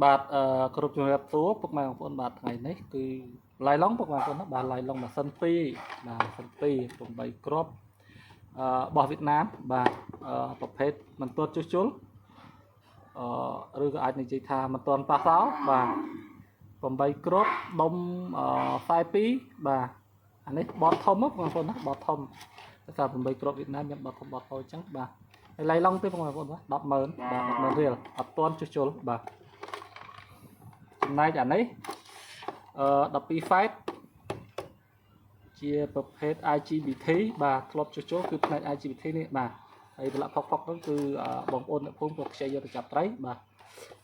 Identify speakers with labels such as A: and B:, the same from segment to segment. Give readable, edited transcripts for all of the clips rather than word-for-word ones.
A: បាទគ្រប់ជំរាបសួរពុកម៉ែបងប្អូនបាទថ្ងៃនេះគឺឡាយឡុងពុកម៉ែបងប្អូនណាបាទឡាយឡុងម៉ាស៊ីន2បាទម៉ាស៊ីន2 8គ្រាប់របស់វៀតណាមបាទប្រភេទមិនទាន់ជួសជុលឬក៏អាចនិយាយថាមិនទាន់ប៉ះសោបាទ8គ្រាប់ដុំ42បាទអានេះបតធំបងប្អូនណាបតធំតែថា8គ្រាប់វៀតណាមមានបតធំបតតូចអញ្ចឹងបាទហើយឡាយឡុងទេបងប្អូនបាទ 100000 បាទ 100000 រៀលអត់ទាន់ជួសជុលបាទចំណែកអានេះ12 ហ្វេតជាប្រភេទ IGBT បាទធ្លាប់ជួសជុលគឺផ្នែក IGBT នេះបាទហើយប្រឡាក់ផុកនោះគឺបងប្អូនអ្នកភូមិក៏ខ្ចីយកទៅចាប់ត្រីបាទ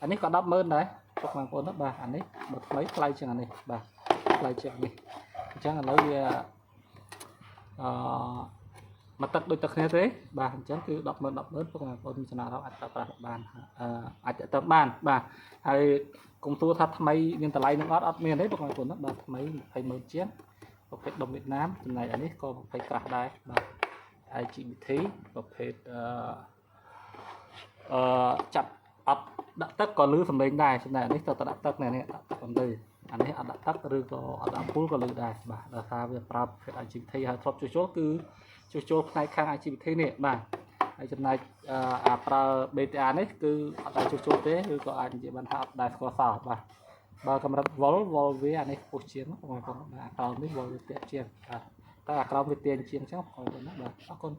A: អានេះក៏ 100000 ដែរពុកបងប្អូនណាបាទអានេះបើថ្មីថ្លៃជាងអានេះបាទថ្លៃជាងនេះអញ្ចឹងឥឡូវវាមកទឹកដូចទឹកគ្នាទេបាទអញ្ចឹងគឺ100000ពុកបងប្អូនមានចំណារអាចប្រើប្រាស់បានអាចទៅបានបាទហើយកុំសួរថាថ្មីមានតម្លៃនឹងអត់មានទេពុកបងប្អូនណាបាទថ្មី200,000ជាងប្រភេទដុំវៀតណាមចំណែកអានេះក៏ប្រភេទក្រាស់ដែរបាទ IGBT ប្រភេទចាប់អត់ដាក់ទឹកក៏លឺសំឡេងដែរចំណែកអានេះទៅដាក់ទឹកនេះដាក់ទឹកមិនលឺអានេះអត់ដាក់ទឹកឬក៏អត់ដាក់ពូលក៏លឺដែរបាទដោយសារវាប្រើប្រភេទ IGBT ហើយធ្លាប់ជួសជុលគឺជួសជុលផ្នែកខាង IGBT នេះបាទហើយចំណែកប្រើ BTA នេះគឺអត់ដែរជួសជុលទេឬក៏អាចនិយាយបានថាអត់ដែរស្គាល់សោះបាទបើកម្រិតវ៉ុលវាអានេះខ្ពស់ជាងបងប្អូនបាទអាក្រោមនេះវ៉ុលវាទាក់ជាងបាទតែអាក្រោមវាទាញជាងអញ្ចឹងបងប្អូនណាបាទអរគុណ